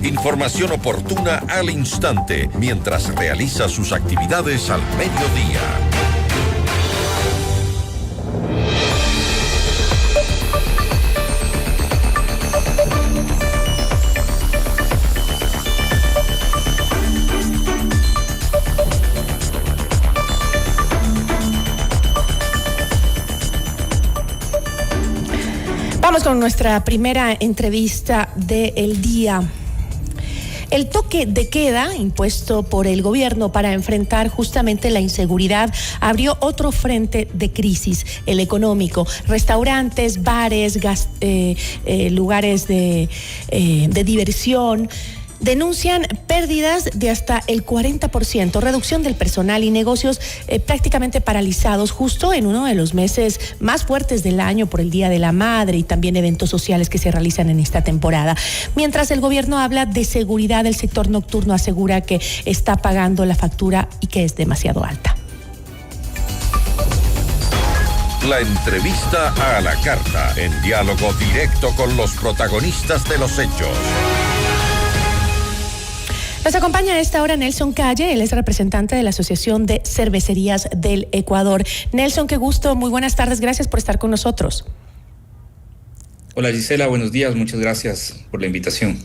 Información oportuna al instante mientras realiza sus actividades al mediodía. Vamos con nuestra primera entrevista del día. El toque de queda impuesto por el gobierno para enfrentar justamente la inseguridad abrió otro frente de crisis, el económico. Restaurantes, bares, lugares de diversión denuncian pérdidas de hasta el 40%, reducción del personal y negocios prácticamente paralizados justo en uno de los meses más fuertes del año por el Día de la Madre y también eventos sociales que se realizan en esta temporada. Mientras el gobierno habla de seguridad, el sector nocturno asegura que está pagando la factura y que es demasiado alta. La entrevista a la carta, en diálogo directo con los protagonistas de los hechos. Nos acompaña a esta hora Nelson Calle, él es representante de la Asociación de Cervecerías del Ecuador. Nelson, qué gusto, muy buenas tardes, gracias por estar con nosotros. Hola Gisela, buenos días, muchas gracias por la invitación.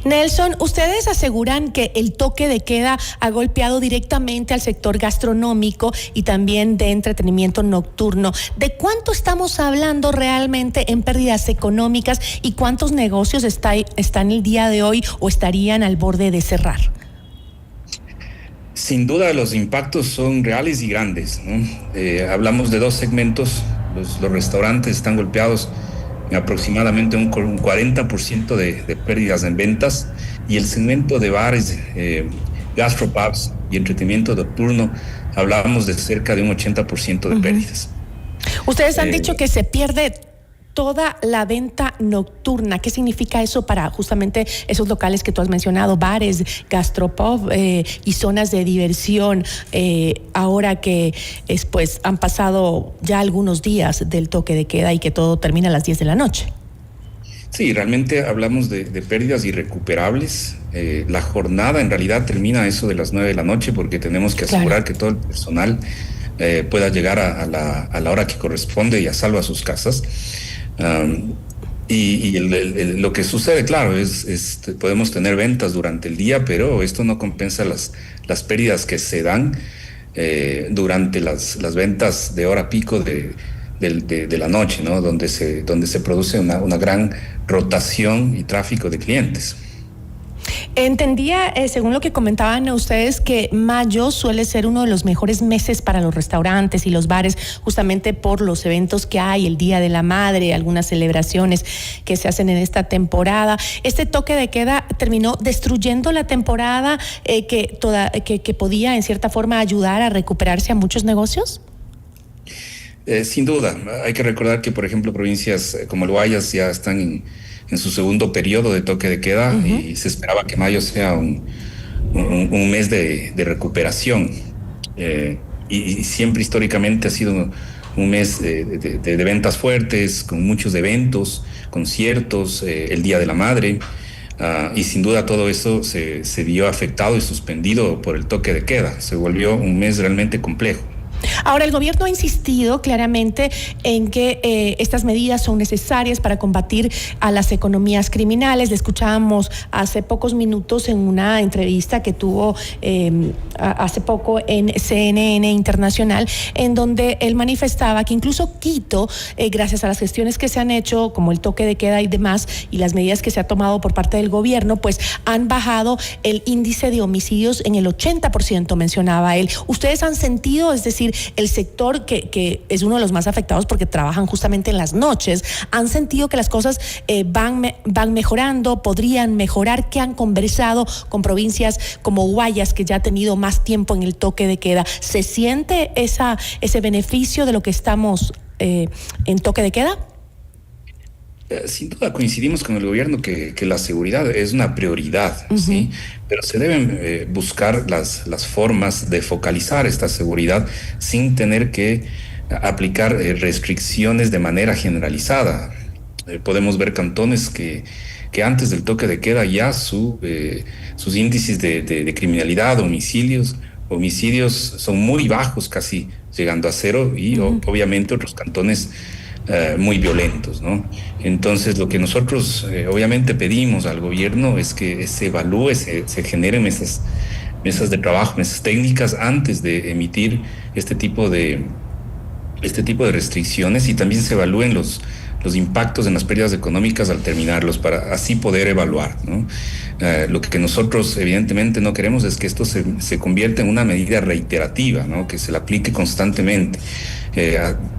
Nelson, ustedes aseguran que el toque de queda ha golpeado directamente al sector gastronómico y también de entretenimiento nocturno. ¿De cuánto estamos hablando realmente en pérdidas económicas y cuántos negocios están el día de hoy o estarían al borde de cerrar? Sin duda los impactos son reales y grandes, ¿no? Hablamos de dos segmentos. Los restaurantes están golpeados en aproximadamente un 40% de pérdidas en ventas, y el segmento de bares, gastropubs y entretenimiento nocturno, hablábamos de cerca de un 80% de pérdidas. Ustedes han dicho que se pierde toda la venta nocturna. ¿Qué significa eso para justamente esos locales que tú has mencionado, bares, gastropub y zonas de diversión, ahora que pues han pasado ya algunos días del toque de queda y que todo termina a las 10 de la noche? Sí, realmente hablamos de pérdidas irrecuperables. La jornada en realidad termina a eso de las 9 de la noche, porque tenemos que asegurar que todo el personal pueda llegar a la hora que corresponde y a salvo a sus casas. Lo que sucede, claro, es podemos tener ventas durante el día, pero esto no compensa las pérdidas que se dan durante las ventas de hora pico de la noche, ¿no? Donde se produce una gran rotación y tráfico de clientes. Entendía, según lo que comentaban ustedes, que mayo suele ser uno de los mejores meses para los restaurantes y los bares, justamente por los eventos que hay, el Día de la Madre, algunas celebraciones que se hacen en esta temporada. ¿Este toque de queda terminó destruyendo la temporada que podía en cierta forma ayudar a recuperarse a muchos negocios? Sin duda, hay que recordar que, por ejemplo, provincias como el Guayas ya están en su segundo periodo de toque de queda, y se esperaba que mayo sea un mes de recuperación. Y siempre históricamente ha sido un mes de ventas fuertes, con muchos eventos, conciertos, el Día de la Madre, y sin duda todo eso se vio afectado y suspendido por el toque de queda. Se volvió un mes realmente complejo. Ahora, el gobierno ha insistido claramente en que estas medidas son necesarias para combatir a las economías criminales. Le escuchábamos hace pocos minutos en una entrevista que tuvo hace poco en CNN Internacional, en donde él manifestaba que incluso Quito, gracias a las gestiones que se han hecho, como el toque de queda y demás, y las medidas que se ha tomado por parte del gobierno, pues han bajado el índice de homicidios en el 80%, mencionaba él. ¿Ustedes han sentido, es decir, el sector que es uno de los más afectados porque trabajan justamente en las noches, han sentido que las cosas van mejorando, podrían mejorar? ¿Qué han conversado con provincias como Guayas, que ya ha tenido más tiempo en el toque de queda? ¿Se siente ese beneficio de lo que estamos en toque de queda? Sin duda coincidimos con el gobierno que la seguridad es una prioridad, ¿sí? Pero se deben buscar las formas de focalizar esta seguridad sin tener que aplicar restricciones de manera generalizada. Podemos ver cantones que que antes del toque de queda ya sus índices de criminalidad, homicidios son muy bajos, casi llegando a cero, y obviamente otros cantones muy violentos, ¿no? Entonces, lo que nosotros obviamente pedimos al gobierno es que se evalúe, se generen mesas de trabajo, mesas técnicas antes de emitir este tipo de restricciones, y también se evalúen los impactos en las pérdidas económicas al terminarlos, para así poder evaluar, ¿no? Lo que nosotros evidentemente no queremos es que esto se convierta en una medida reiterativa, ¿no? Que se la aplique constantemente.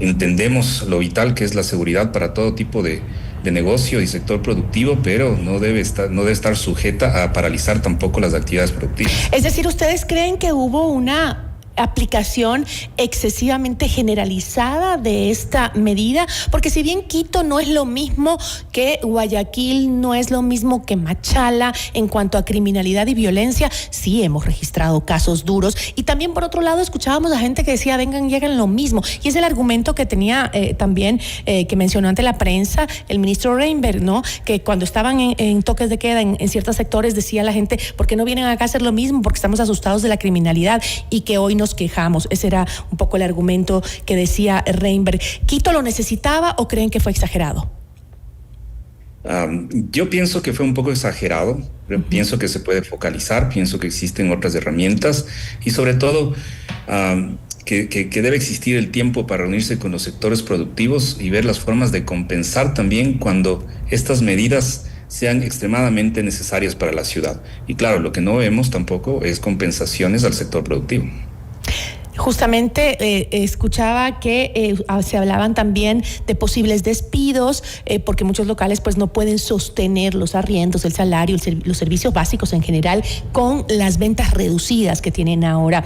Entendemos lo vital que es la seguridad para todo tipo de negocio y sector productivo, pero no debe estar sujeta a paralizar tampoco las actividades productivas. Es decir, ¿ustedes creen que hubo una aplicación excesivamente generalizada de esta medida? Porque si bien Quito no es lo mismo que Guayaquil, no es lo mismo que Machala en cuanto a criminalidad y violencia, sí hemos registrado casos duros. Y también, por otro lado, escuchábamos a gente que decía, vengan y hagan lo mismo. Y es el argumento que tenía también, que mencionó ante la prensa el ministro Reinberg, ¿no? Que cuando estaban en toques de queda en ciertos sectores, decía la gente, ¿por qué no vienen acá a hacer lo mismo? Porque estamos asustados de la criminalidad, y que hoy nos quejamos. Ese era un poco el argumento que decía Reinberg. ¿Quito lo necesitaba o creen que fue exagerado? Yo pienso que fue un poco exagerado, pero pienso que se puede focalizar, pienso que existen otras herramientas, y sobre todo que debe existir el tiempo para reunirse con los sectores productivos y ver las formas de compensar también cuando estas medidas sean extremadamente necesarias para la ciudad. Y claro, lo que no vemos tampoco es compensaciones al sector productivo. Justamente escuchaba que se hablaban también de posibles despidos, porque muchos locales pues no pueden sostener los arriendos, el salario, los servicios básicos en general, con las ventas reducidas que tienen ahora.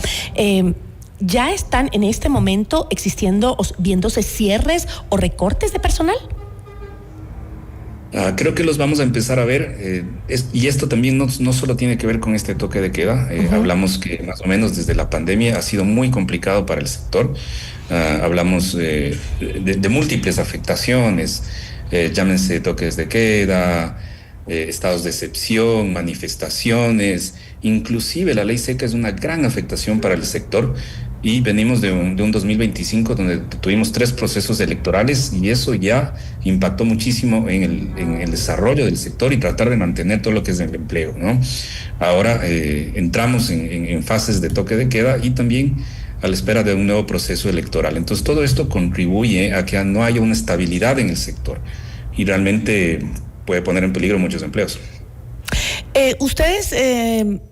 ¿Ya están en este momento existiendo o viéndose cierres o recortes de personal? Creo que los vamos a empezar a ver, y esto también no solo tiene que ver con este toque de queda. Hablamos que más o menos desde la pandemia ha sido muy complicado para el sector. Hablamos de múltiples afectaciones, llámense toques de queda, estados de excepción, manifestaciones. Inclusive la ley seca es una gran afectación para el sector, y venimos de un 2025 donde tuvimos 3 procesos electorales, y eso ya impactó muchísimo en el desarrollo del sector y tratar de mantener todo lo que es el empleo, ¿no? Ahora entramos en fases de toque de queda y también a la espera de un nuevo proceso electoral. Entonces todo esto contribuye a que no haya una estabilidad en el sector, y realmente puede poner en peligro muchos empleos. ¿Ustedes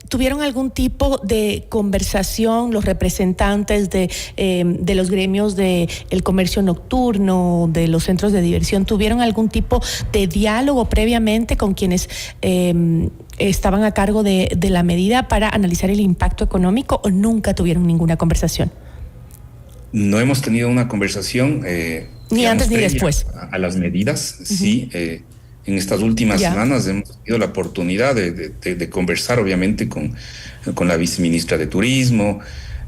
tuvieron algún tipo de conversación, los representantes de los gremios del comercio nocturno, de los centros de diversión, tuvieron algún tipo de diálogo previamente con quienes estaban a cargo de la medida para analizar el impacto económico, o nunca tuvieron ninguna conversación? No hemos tenido una conversación. Ni antes ni después. A las medidas, sí. En estas últimas semanas hemos tenido la oportunidad de conversar, obviamente, con la viceministra de Turismo.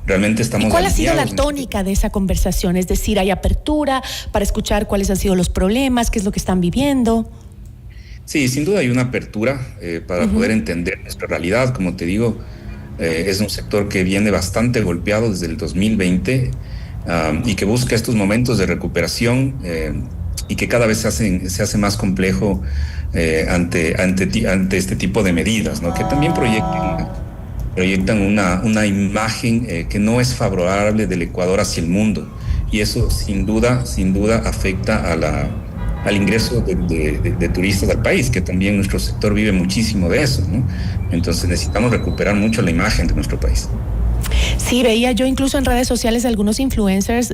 Realmente estamos... ¿Y cuál ha sido la tónica de esa conversación? Es decir, ¿hay apertura para escuchar cuáles han sido los problemas, qué es lo que están viviendo? Sí, sin duda hay una apertura para poder entender nuestra realidad. Como te digo, es un sector que viene bastante golpeado desde el 2020 y que busca estos momentos de recuperación, y que cada vez se hace más complejo ante este tipo de medidas, ¿no? Que también proyectan una imagen que no es favorable del Ecuador hacia el mundo, y eso sin duda afecta al ingreso de turistas al país, que también nuestro sector vive muchísimo de eso, ¿no? Entonces necesitamos recuperar mucho la imagen de nuestro país. Sí, veía yo incluso en redes sociales algunos influencers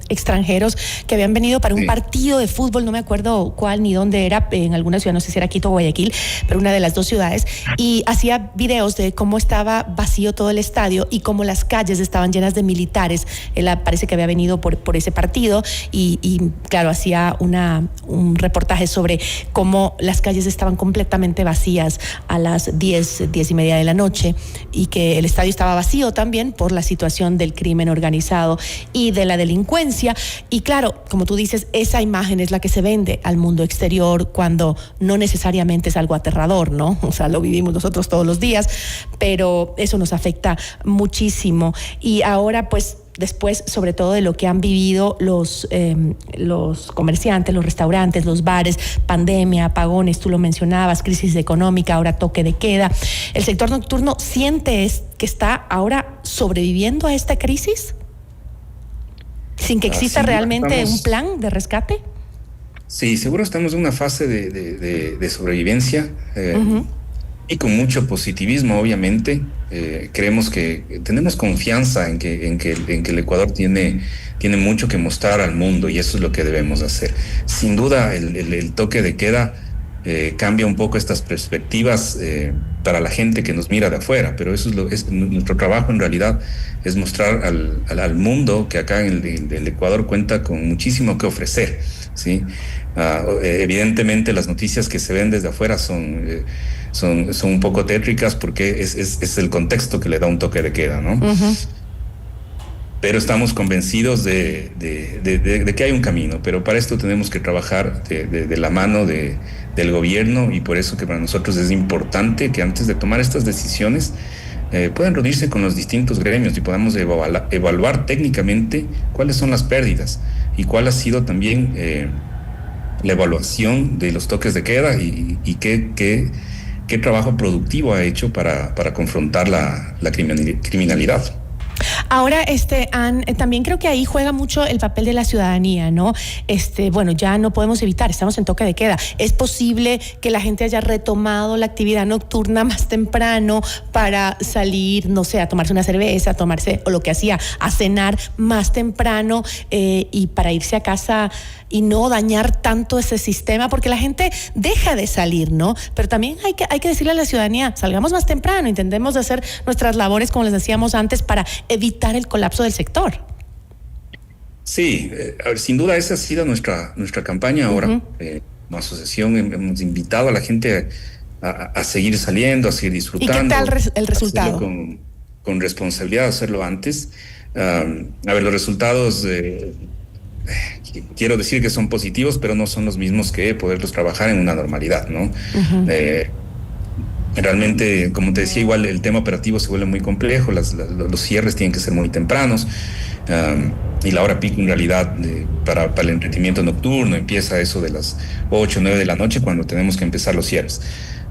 extranjeros que habían venido para un partido de fútbol, no me acuerdo cuál ni dónde era, en alguna ciudad, no sé si era Quito o Guayaquil, pero una de las dos ciudades, y hacía videos de cómo estaba vacío todo el estadio y cómo las calles estaban llenas de militares. Él parece que había venido por ese partido y claro, hacía un reportaje sobre cómo las calles estaban completamente vacías a las 10:30 de la noche, y que el estadio estaba vacío también, también por la situación del crimen organizado y de la delincuencia. Y claro, como tú dices, esa imagen es la que se vende al mundo exterior cuando no necesariamente es algo aterrador, ¿no? O sea, lo vivimos nosotros todos los días, pero eso nos afecta muchísimo. Y ahora, pues, después, sobre todo de lo que han vivido los comerciantes, los restaurantes, los bares, pandemia, apagones, tú lo mencionabas, crisis económica, ahora toque de queda. ¿El sector nocturno siente que está ahora sobreviviendo a esta crisis? ¿Sin que exista realmente un plan de rescate? Sí, seguro estamos en una fase de sobrevivencia. Y con mucho positivismo, obviamente. Creemos que tenemos confianza en que el Ecuador tiene mucho que mostrar al mundo, y eso es lo que debemos hacer. Sin duda, el toque de queda cambia un poco estas perspectivas para la gente que nos mira de afuera, pero eso es nuestro trabajo en realidad, es mostrar al mundo que acá en el Ecuador cuenta con muchísimo que ofrecer, ¿sí? Evidentemente las noticias que se ven desde afuera son un poco tétricas porque es el contexto que le da un toque de queda, ¿no? Pero estamos convencidos de que hay un camino, pero para esto tenemos que trabajar de la mano del gobierno, y por eso que para nosotros es importante que antes de tomar estas decisiones puedan reunirse con los distintos gremios y podamos evaluar técnicamente cuáles son las pérdidas y cuál ha sido también la evaluación de los toques de queda y qué trabajo productivo ha hecho para confrontar la criminalidad. Ahora, también creo que ahí juega mucho el papel de la ciudadanía, ¿no? Bueno, ya no podemos evitar, estamos en toque de queda. Es posible que la gente haya retomado la actividad nocturna más temprano para salir, no sé, a tomarse una cerveza, o lo que hacía, a cenar más temprano y para irse a casa y no dañar tanto ese sistema, porque la gente deja de salir, ¿no? Pero también hay que decirle a la ciudadanía, salgamos más temprano, intentemos hacer nuestras labores como les decíamos antes para evitar el colapso del sector. Sí, sin duda esa ha sido nuestra campaña ahora. Como asociación hemos invitado a la gente a seguir saliendo, a seguir disfrutando. ¿Y qué tal el resultado? Con responsabilidad, hacerlo antes. A ver, los resultados... quiero decir que son positivos, pero no son los mismos que poderlos trabajar en una normalidad, ¿no? Realmente, como te decía, igual el tema operativo se vuelve muy complejo, los cierres tienen que ser muy tempranos, y la hora pico en realidad para el entretenimiento nocturno empieza eso de las 8 o 9 de la noche cuando tenemos que empezar los cierres.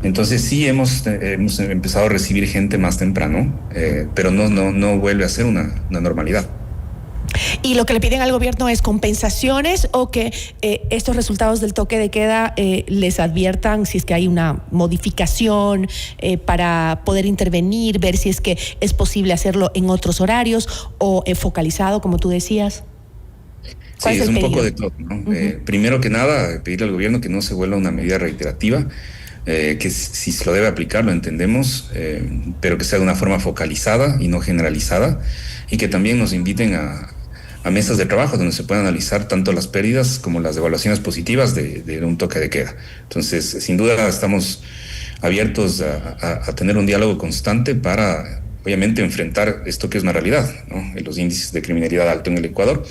Entonces sí hemos empezado a recibir gente más temprano, pero no vuelve a ser una normalidad. ¿Y lo que le piden al gobierno es compensaciones o que estos resultados del toque de queda les adviertan si es que hay una modificación para poder intervenir, ver si es que es posible hacerlo en otros horarios o focalizado, como tú decías? Sí, es un poco de todo, ¿no? Primero que nada, pedirle al gobierno que no se vuelva una medida reiterativa, que si se lo debe aplicar, lo entendemos, pero que sea de una forma focalizada y no generalizada, y que también nos inviten a mesas de trabajo donde se puedan analizar tanto las pérdidas como las evaluaciones positivas de un toque de queda. Entonces, sin duda estamos abiertos a tener un diálogo constante para, obviamente, enfrentar esto que es una realidad, ¿no? Los índices de criminalidad alto en el Ecuador,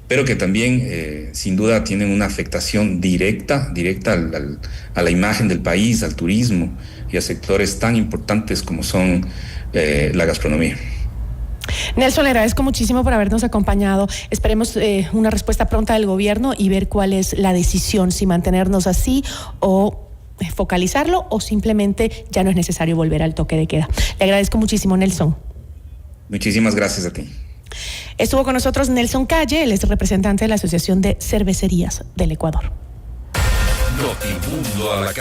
pero que también, sin duda, tienen una afectación directa a la imagen del país, al turismo y a sectores tan importantes como son la gastronomía. Nelson, le agradezco muchísimo por habernos acompañado. Esperemos una respuesta pronta del gobierno y ver cuál es la decisión, si mantenernos así o focalizarlo o simplemente ya no es necesario volver al toque de queda. Le agradezco muchísimo, Nelson. Muchísimas gracias a ti. Estuvo con nosotros Nelson Calle, él es representante de la Asociación de Cervecerías del Ecuador. Notimundo a la